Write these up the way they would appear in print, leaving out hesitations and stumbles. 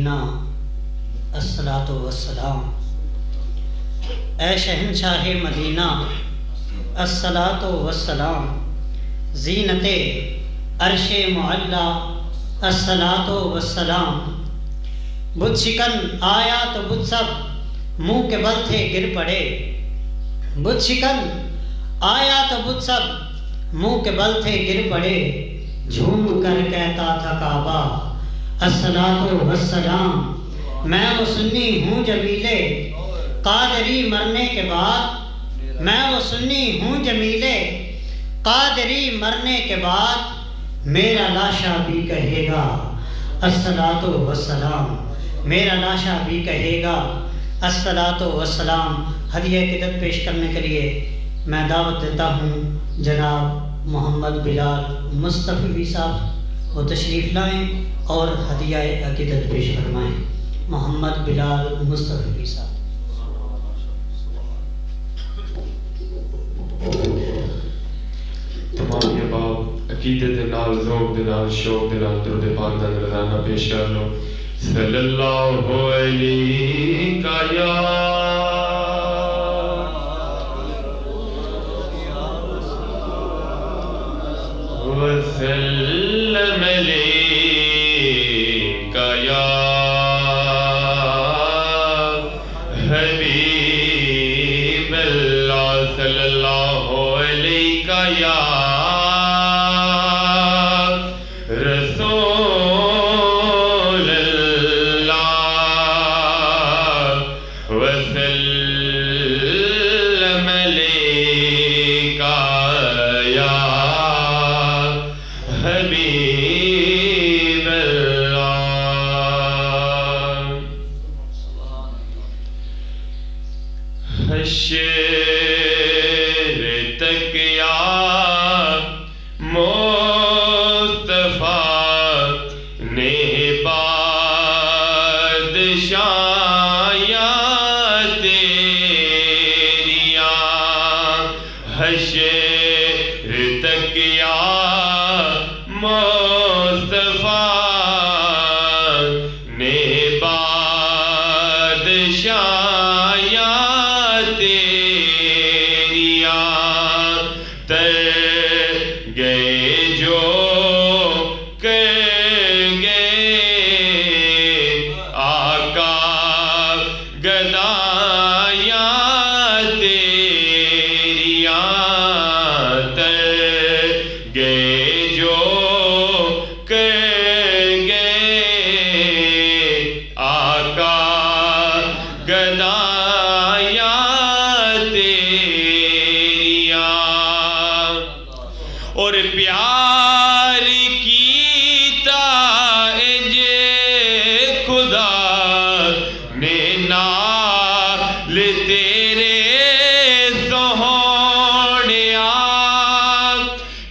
مدینہ الصلاۃ والسلام، اے شہنشاہ مدینہ الصلاۃ والسلام، زینت عرش معلا الصلاۃ والسلام۔ بت شکن آیا تو بت سب منہ کے بل تھے گر پڑے، بت شکن آیا تو بت سب منہ کے بل تھے گر پڑے، جھوم کر کہتا تھا کعبہ الصلاۃ والسلام۔ میں وہ سنی ہوں جمیلے قادری مرنے کے بعد، میں وہ سنی ہوں جمیلے قادری مرنے کے بعد، میرا لاشا بھی کہے گا الصلاۃ والسلام، میرا لاشا بھی کہے گا الصلاۃ والسلام۔ ہدیہ عقیدت پیش کرنے کے لیے میں دعوت دیتا ہوں جناب محمد بلال مصطفی صاحب، وہ تشریف لائیں اور ہدیہ عقیدت پیش فرمائیں۔ محمد بلال مصطفی صاحب۔ تمام یہ باپ عقیدت دے نال، ذوق دے نال، شوق دے نال درود پاک دا نذرانہ پیش کر لو۔ صلی اللہ علیہ یا وسلم علیک یا حبیب اللہ، صلی اللہ علیک یا رسول اللہ، وسلم علیک یا حبیب اللہ۔ حشر تک یا مصطفیٰ نے بادشاہیاں تیریاں، حشر تک یا مصطفیٰ نے بادشاہیاں تیریاں، تر گئے جو کر گئے آقا گدایاں تیریاں، تر گئے جو کر گئے آقا گدایاں تیریاں، اور پیار کیتا انج خدا نے نال تیرے سہونیا،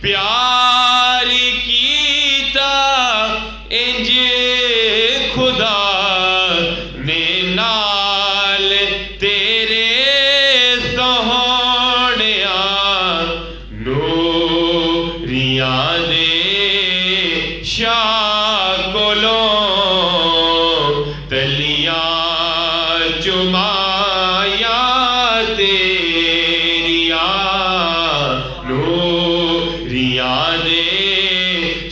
پیار کیتا انج خدا نے نال تیرے سہونیا، نوریاں دے شاہ کولوں تلیاں چمایاں تیریاں، نوریاں دے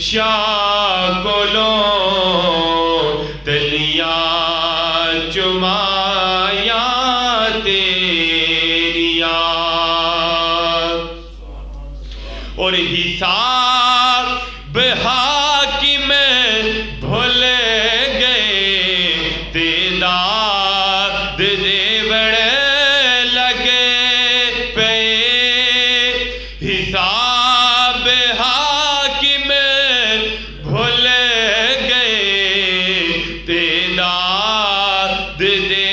شاہ کولوں تلیاں چمایاں تیریاں، اور حساب حاکم بھول گئے، تعداد دیوڑ لگے پے، حساب حاکم بھول گئے، تعداد دیوڑ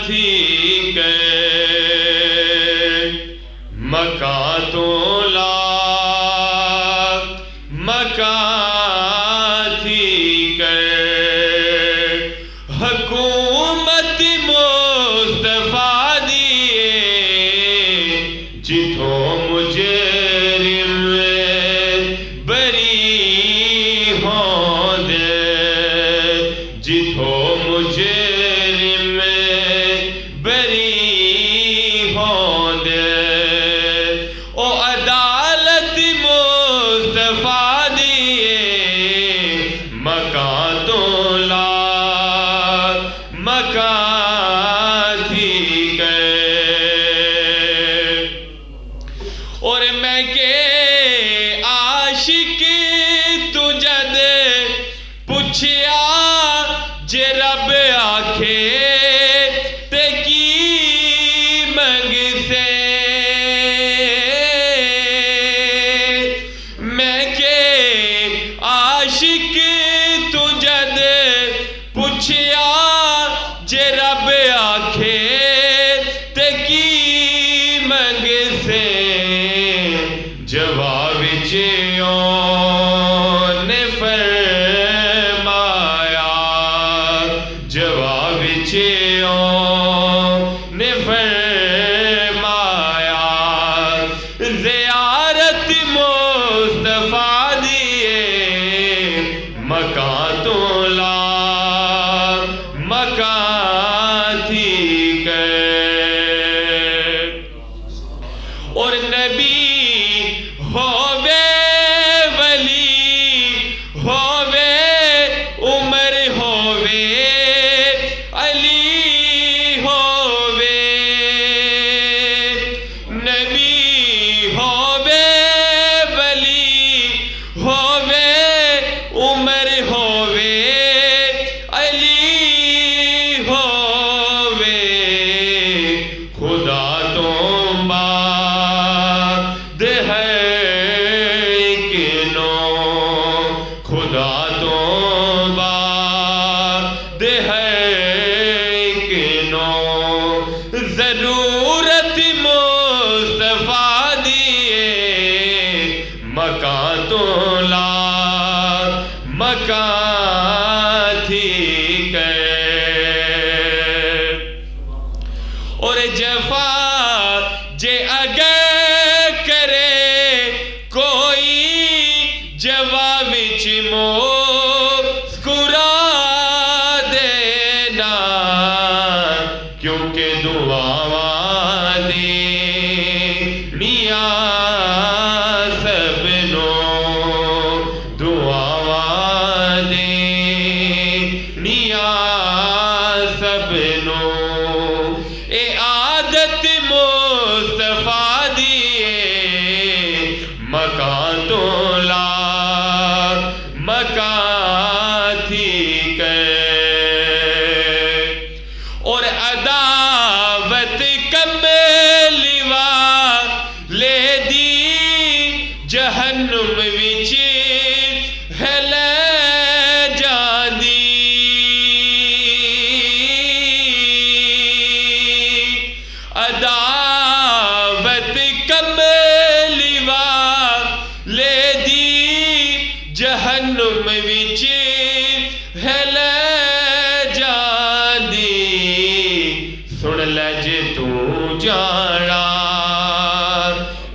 تھی کہ مکہ تو مکہ تھی کہ حکومت مصطفیٰ دیے جتھوں مجرم بری ہوں دے جتھوں مجرم بری ہوں دے او عدالت مصطفیٰ دیے مکہ تو مکہ تھی کہ اور میں کہ عاشق تو جد پوچھیا جے رب آکھے تے کی منگ سے میں کہ عاشق تو جد پوچھیا جے رب آکھے تے کی منگ سے جواب نے فرمایا جواب نے فرمایا زیارت مصطفیٰ دیے مکہ تو مکہ تھی کہ اور نبی ہووے ولی ہووے عمر ہووے علی ہووے نبی ہووے ولی ہووے عمر ہووے علی ہووے خدا تو خدا تو باد ہے کہ نو ضرورت مصطفیٰ دیے مکہ تو مکہ تھی کہ اور جفا جے اگر کرے کوئی جواب مسکرا دینا کیونکہ دعا دینیا سب نو دعا دینیا سب نو اے عادت مصطفیٰ دیے مکہ تو مکہ تھی کہ اور عداوت کملیوا لے دی جہنم وچ ہے لے جاندی عداوت کملیوا لے دی جہنم وچ ہے لے جاندی سن لے جے تو جانا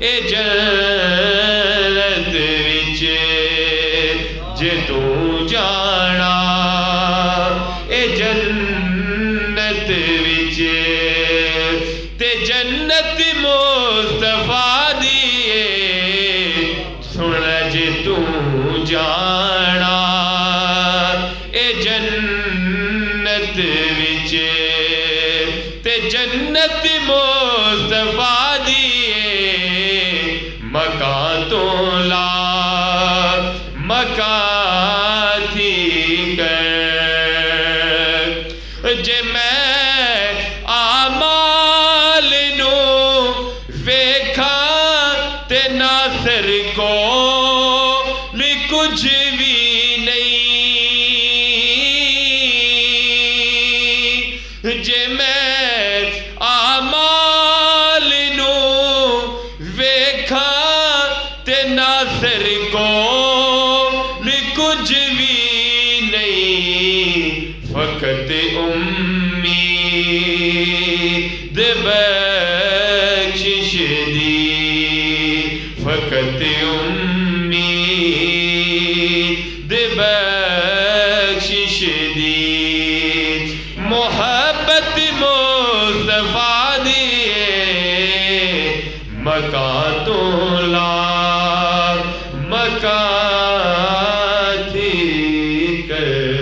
اے جنت وچ جے تو جانا اے جنت وچ تے جنت مصطفیٰ دیے سن لے جے تو جانا اے جنت وچ تے جنت مصطفیٰ دیے مکہ تو مکہ تھی کہ جے میں آمال نو ویکھاں تے ناصر کو کچھ بھی نہیں جے میں دے بخشش دی فقط امید دے بخشش دی محبت مصطفیٰ دی مکان تو لا مکان تھی کر